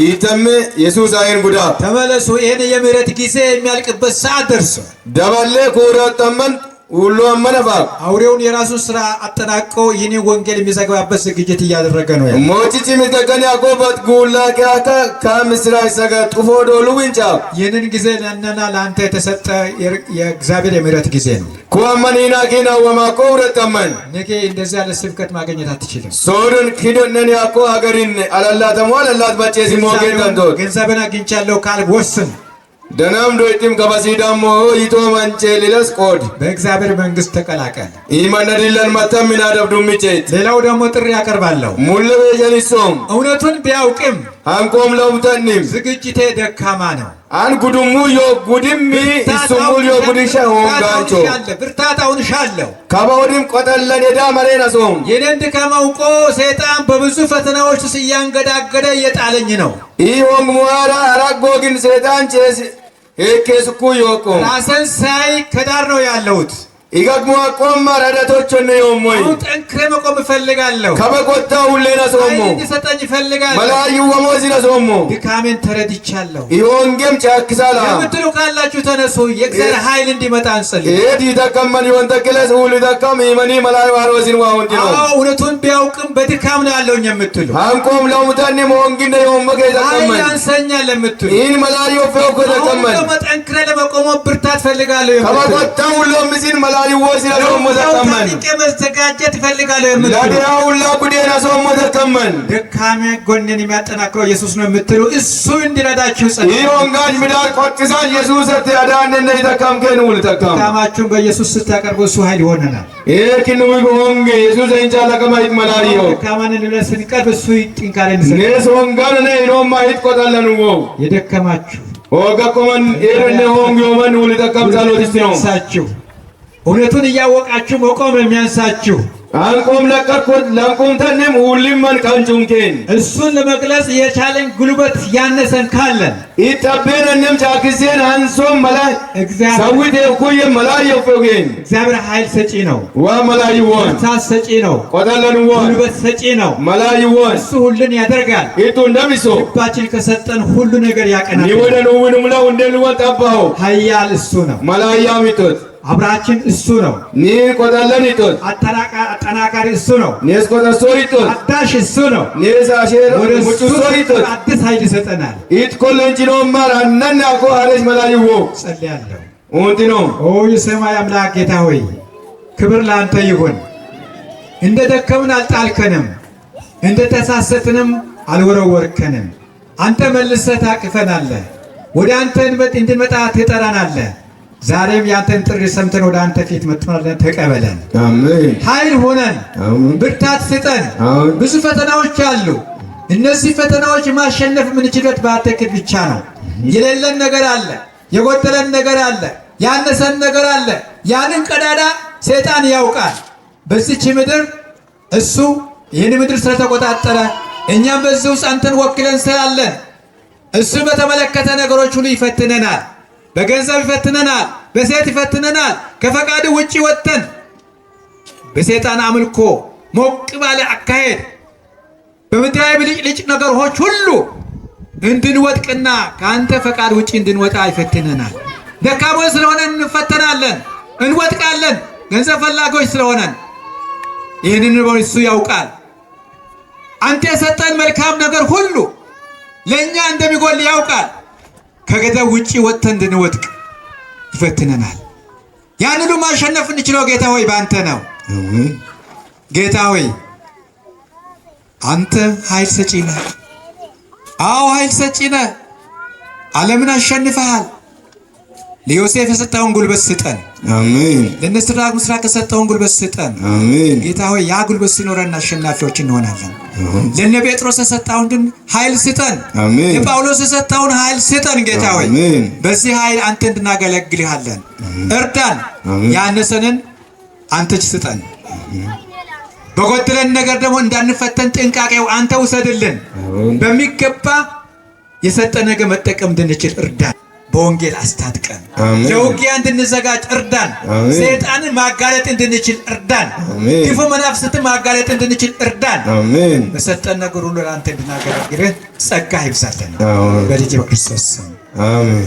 ይተም ኢየሱስ አይን ጉዳ ተመለሱ። ይሄን የምህረት ጊዜ የሚያልቅበት ሰዓት ደርሷል። ደባለ ኮራተመን ሁሉ አመነፋ አውሬውን የራሱን ስራ አጠናቆ ይህን ወንጌል የሚዘግባበት ዝግጅት እያደረገ ነው። ሞቺቺ ምተከን ያቆበት ጉላ ከአካ ከምስራ ሰጋ ጥፎ ዶሉ winጫ ይህንን ጊዜ ለእነና ለአንተ የተሰጠ የእግዚአብሔር የምህረት ጊዜ ነው። ኩማኒና ኪና ወማቆ ወረተመን ነገ እንደዚህ ያለ ስብከት ማግኘት አትችልም። ሶርን ኪዶነን ያቆ ሀገሪን አላላተሞ አላላት ባጨሲ ሞጌን ተንቶ ገንዘብን አግኝቻለሁ ካልክ ወስን። ደናም ዶይቲም ከበሲዳሞ ይቶ መንጨ ሊለስ ቆድ በእግዚአብሔር መንግስት ተቀላቀል። ኢማነዲለን መተም ሚናደብዱምቼት ሌላው ደግሞ ጥሪ ያቀርባለሁ። ሙሉ በጀኒሶም እውነቱን ቢያውቅም አንቆም ለውተንም ዝግጅቴ ደካማ ነው። አን ጉዱሙ ዮ ጉድሚ ኢሱሙ ዮ ጉድሻ ሆንጋንቾ ብርታታውን ሻለው ካባውዲም ቆጠለን የዳ መሬና ሶም የኔን ድካም አውቆ ሰይጣን በብዙ ፈተናዎች ሲያንገዳገደ እየጣለኝ ነው። ይሆን ሙዋራ አራጎግን ሰይጣን ጨስ ኤኬስኩ ዮቆ ራስን ሳይ ከዳር ነው ያለሁት። ኢጋግሙ አቆም ረዳቶች ነው የሞይ አሁን ጠንክሬ መቆም እፈልጋለሁ። ከበቆታው ለና ሶሞ እንዲሰጠኝ እፈልጋለሁ። መላዩ ወሞዚና ሶሞ ድካሜን ተረድቻለሁ። ይሆንገም ጫክሳላ የምትሉ ካላችሁ ተነሱ። የእግዚአብሔር ኃይል እንዲመጣ እንጸልይ። ኤዲ ተከመን ይሆን ተከለስ ሁሉ ተከም ይመኒ መላዩ አሮዚን ዋውንዲ ነው። አዎ እውነቱን ቢያውቅም በድካም ነው ያለውኝ የምትሉ አንቆም ለሙታን ሞንጊነ ይሆንመገ ተከመን ያንሰኛል የምትሉ ይህን መላዩ ፈውኮ ተከመን ጠንክሬ ለመቆም ብርታት ፈልጋለሁ የምትሉ ከበቆታው ለምዚን ይወሲና ሶሞ ተከመን መዘጋጀት እፈልጋለሁ የምትሉ ለዲያው ለጉዴና ሶሞ ተከመን ደካሜ ጎንን የሚያጠናክረው ኢየሱስ ነው የምትሉ እሱ እንዲረዳችሁ ጸልዩ። ይሆንጋጅ ምዳር ቆጥሳ ኢየሱስ ተያዳነነ ይተከምከን ውል ተከም ድካማችሁን በኢየሱስ ስታቀርቡ እሱ ኃይል ይሆነናል። ኤኪኑ ይሆንገ ኢየሱስ እንጃ ለከማይት መላሪዮ ደካማን ለስንቀርብ እሱ ጥንካሬን ይሰጣል። ነስ ወንጋር ነው ይኖማ ይቆጣለን ወው የደከማችሁ ኦጋ ኮመን ኤረነ ሆንገ ወመን ውል ተከም ዛሎት ነው ሳችሁ እውነቱን እያወቃችሁ መቆም የሚያንሳችሁ አንቆም ለቀርኩት ለንቁም ተንም ሁሉም ካንቹምኬን እሱን ለመግለጽ የቻለን ጉልበት ያነሰን ካለን ኢጣበነንም ቻክሴን አንሶም መላይ ሰዊት የኩየ መላይ የፈገን እግዚአብሔር ኃይል ሰጪ ነው። ዋ መላይ ወን ታስ ሰጪ ነው። ቆዳለን ወን ጉልበት ሰጪ ነው። መላይ ወን እሱ ሁሉን ያደርጋል። ኢቱ እንደሚሶ ልባችን ከሰጠን ሁሉ ነገር ያቀናል። ይወደን ውንም ነው እንደልወጣባው ኃያል እሱ ነው። መላያም ይቶት አብራችን እሱ ነው። ኒ ቆዳለን ይቶት አጠናካሪ እሱ ነው። ኔስ ቆዳሶ ይቶት አዳሽ እሱ ነው። ኔስ አሼር ሙጩሶ ይቶት አዲስ ኃይል ይሰጠናል። ኢት ኮለንጂኖ ማር አነና ኮ አረጅ መላይዎ ጸልያለሁ። ኦንቲኖ ኦ የሰማይ አምላክ ጌታ ሆይ ክብር ላንተ ይሁን። እንደ ደከምን አልጣልከንም፣ እንደ ተሳሰትንም አልወረወርከንም። አንተ መልሰህ ታቅፈናለህ። ወደ አንተ እንድንመጣ ትጠራናለህ። ዛሬም ያንተን ጥሪ ሰምተን ወደ አንተ ፊት መጥተናል። ተቀበለን። አሜን። ኃይል ሆነን ብርታት ስጠን። ብዙ ፈተናዎች አሉ። እነዚህ ፈተናዎች ማሸነፍ የምንችልበት በአንተ ክንድ ብቻ ነው። የሌለን ነገር አለ፣ የጎደለን ነገር አለ፣ ያነሰን ነገር አለ። ያንን ቀዳዳ ሰይጣን ያውቃል። በዚች ምድር እሱ ይህን ምድር ስለተቆጣጠረ እኛም በዚህ ውስጥ አንተን ወክለን ስላለን እሱ በተመለከተ ነገሮች ሁሉ ይፈትነናል። በገንዘብ ይፈትነናል፣ በሴት ይፈትነናል። ከፈቃድ ውጪ ወጥተን በሰይጣን አምልኮ ሞቅ ባለ አካሄድ በምድራዊ ብልጭልጭ ነገሮች ሁሉ እንድንወድቅና ካንተ ፈቃድ ውጪ እንድንወጣ ይፈትነናል። ደካሞች ስለሆነን እንፈተናለን፣ እንወድቃለን። ገንዘብ ፈላጊዎች ስለሆነን ይህንን እሱ ያውቃል። አንተ የሰጠን መልካም ነገር ሁሉ ለኛ እንደሚጎል ያውቃል። ከገደብ ውጪ ወጥተን እንድንወድቅ ይፈትነናል። ያንኑ ማሸነፍ እንችለው ጌታ ሆይ ባንተ ነው። ጌታ ሆይ አንተ ኃይል ሰጪ ነህ። አዎ ኃይል ሰጪ ነህ። ዓለምን አሸንፈሃል። ለዮሴፍ የሰጠውን ጉልበት ስጠን። አሜን። ለነስራቅ ምስራቅ የሰጠውን ጉልበት ስጠን። አሜን። ጌታ ሆይ ያ ጉልበት ሲኖረን አሸናፊዎች እንሆናለን። ለነ ጴጥሮስ የሰጠውን ኃይል ስጠን። አሜን። ለጳውሎስ የሰጠውን ኃይል ስጠን ጌታ ሆይ። አሜን። በዚህ ኃይል አንተ እንድናገለግልሃለን እርዳን። ያነሰንን አንተ ስጠን። በጎደለን ነገር ደግሞ እንዳንፈተን ጥንቃቄው አንተ ውሰድልን። በሚገባ የሰጠን ነገር መጠቀም እንድንችል እርዳን። በወንጌል አስታጥቀን ለውጊያ እንድንዘጋጅ እርዳን። ሰይጣንን ማጋለጥ እንድንችል እርዳን። ክፉ መናፍስትን ማጋለጥ እንድንችል እርዳን። አሜን። በሰጠን ነገር ሁሉ አንተ እንድናገለግልህ ጸጋ ይብዛልን በልጅ በክርስቶስ ስም አሜን።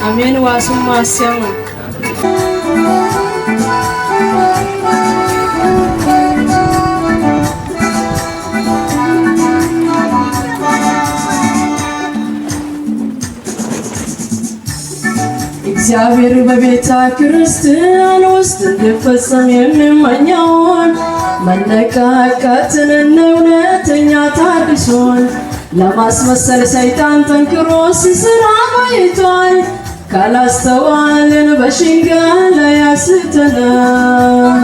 አሜን። ዋሱም ማሰሙ እግዚአብሔር በቤተ ክርስቲያን ውስጥ እንዲፈጸም የሚመኘውን መነቃቃትን እውነተኛ ታድሶን ለማስመሰል ሰይጣን ጠንክሮ ሲሰራ ቆይቷል። ካላስተዋልን በሽንገላ ያስተናል።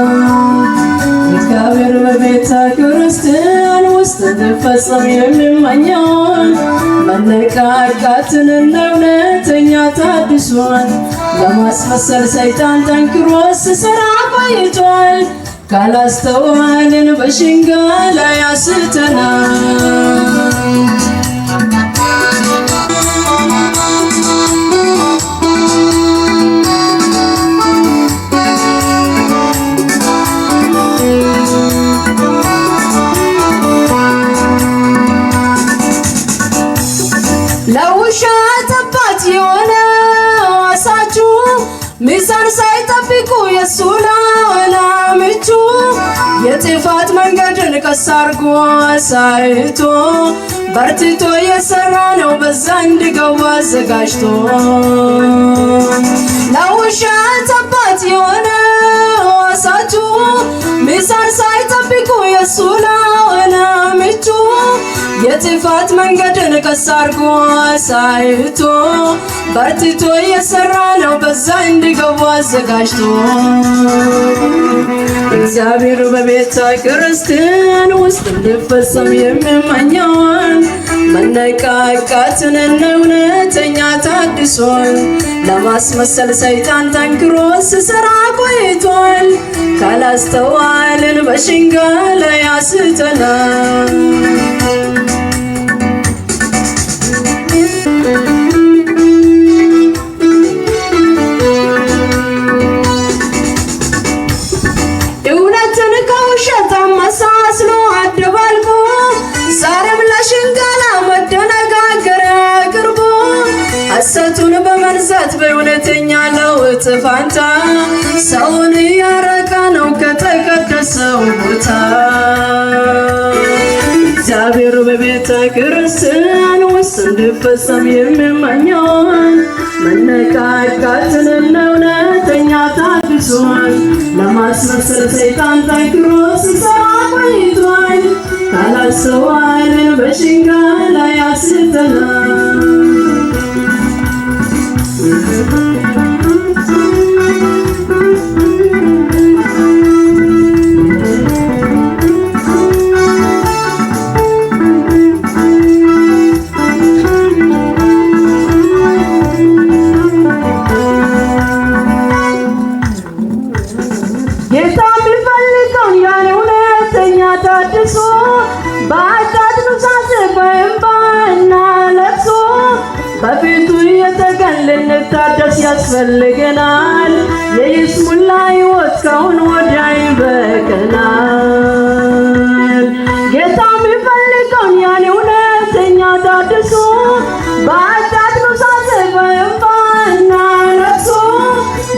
እግዚአብሔር በቤተ ክርስቲያን ውስጥ እንዲፈጸም የሚመኘውን መነቃቃትን እውነተኛ ታድሶን ለማስመሰል ሰይጣን ጠንክሮ ሲሰራ ቆይቷል። ካላስተዋልን በሽንገላ ያስተናል። ለውሸት አባት የሆነ አሳችሁ ሚዛን ሳይጠብቁ የሱ ላላምቹ የጥፋት መንገድን ቀስ አርጎ አሳይቶ በርትቶ የሰራ ነው በዛ እንዲገቡ አዘጋጅቶ። ለውሸት አባት የሆነ አሳችሁ ሚዛን ሳይጠብቁ የሱ ላላምቹ የጥፋት መንገድን ቀስ አርጎ አሳይቶ በርትቶ የሰራ ነው በዛ እንዲገቡ አዘጋጅቶ። እግዚአብሔር በቤተ ክርስቲያን ውስጥ እንዲፈጸም የሚመኘውን መነቃቃትን እውነተኛ ታድሶን ለማስመሰል ሰይጣን ጠንክሮ ሲሰራ ቆይቷል። ካላስተዋልን በሽንገላ ያስተናል። እውነትን ከውሸት አመሳስሎ አደባልቆ ዛሬም ለሽንገላ መደነጋገሪያ አቅርቦ ሐሰቱን በመንዛት በእውነተኛ ለውጥ ፋንታ ሰውን እያረቀ ነው ከተቀደሰው ቦታ። እግዚአብሔር በቤተ ክርስቲያን ውስጥ እንዲፈጸም የሚመኘውን መነቃቃትን እውነተኛ ታድሶን ለማስመሰል ሰይጣን ጠንክሮ ሲሰራ ቆይቷል። ካላስተዋልን በሽንገላ ያስተናል። ጌታ የሚፈልገው ያን እውነተኛ ታድሶ በኃጢአት ኑዛዜ በእንባና ለቅሶ በፊቱ እየተገን ልንታደስ ያስፈልገናል። የይስሙላ ሕይወት ከአሁን ወዲያ ይበቃናል። ጌታ የሚፈልገው ያን እውነተኛ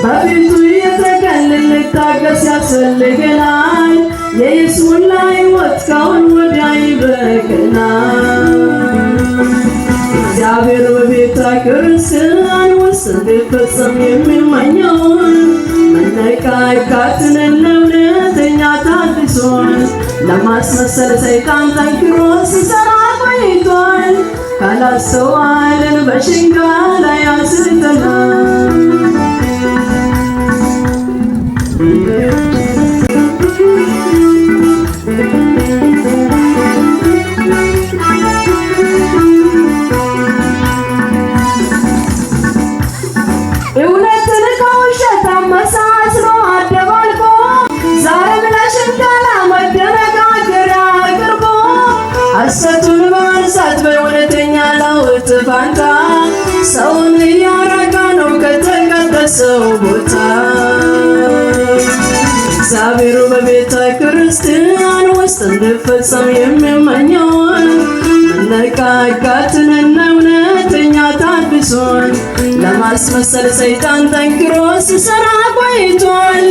በፊቱ እየተገልን ልታገስ ያስፈልገናል። የይስሙላ ሕይወት ካሁን ወዲያ ይበቃናል። እግዚአብሔር በቤተ ክርስቲያን ውስጥ እንዲፈጸም የሚመኘውን መነቃቃትን ለእውነተኛ ታድሶን ለማስመሰል ሰይጣን ጠንክሮ ሲሰራ ቆይቷል። ካላስተዋልን በሽንገላ ያስተናል። እውነትን ከውሸት አመሳስሎ አደባልቆ ዛሬም ለሽንገላ መደነጋገሪያ አቅርቦ ሐሰቱን በማንሳት በእውነተኛ ለውጥ ፋንታ ሰውን እያራቀ ነው ከተቀደሰው ቦታ። እግዚአብሔር በቤተ ክርስቲያን ውስጥ እንዲፈጸም የሚመኘውን መነቃቃትንና እውነተኛ ታድሶን ለማስመሰል ሰይጣን ጠንክሮ ሲሰራ ቆይቷል።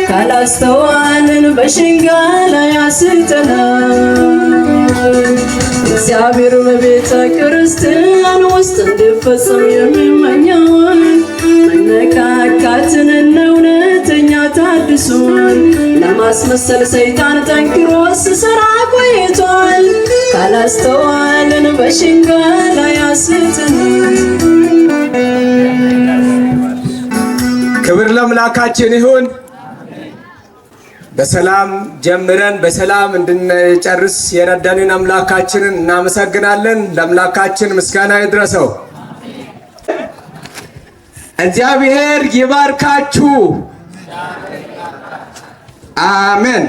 ካላስተዋልን በሽንገላ ያስተናል። እግዚአብሔር በቤተ ክርስቲያን ውስጥ እንዲፈጸም የሚመኘውን መነቃቃትንና እውነተኛ ታድሶን ለማስመሰል ሰይጣን ጠንክሮ ሲሰራ ቆይቷል። ካላስተዋልን በሽንገላ ያስተናል። ክብር ለአምላካችን ይሁን። በሰላም ጀምረን በሰላም እንድንጨርስ የረዳንን አምላካችንን እናመሰግናለን። ለአምላካችን ምስጋና ይድረሰው። እግዚአብሔር ይባርካችሁ። አሜን።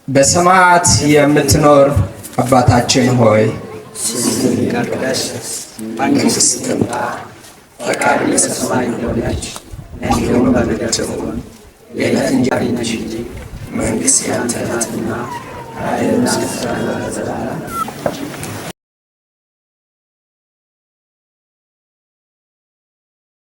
በሰማያት የምትኖር አባታችን ሆይ ስምህ ይቀደስ፣ መንግሥትህ ትምጣ፣ ፈቃድህ በሰማይ እንደሆነች እንዲሁም በምድር ትሁን። የዕለት እንጀራችንን ስጠን፣ መንግሥት ያንተ ናትና ኃይልና ምስጋና ለዘላለም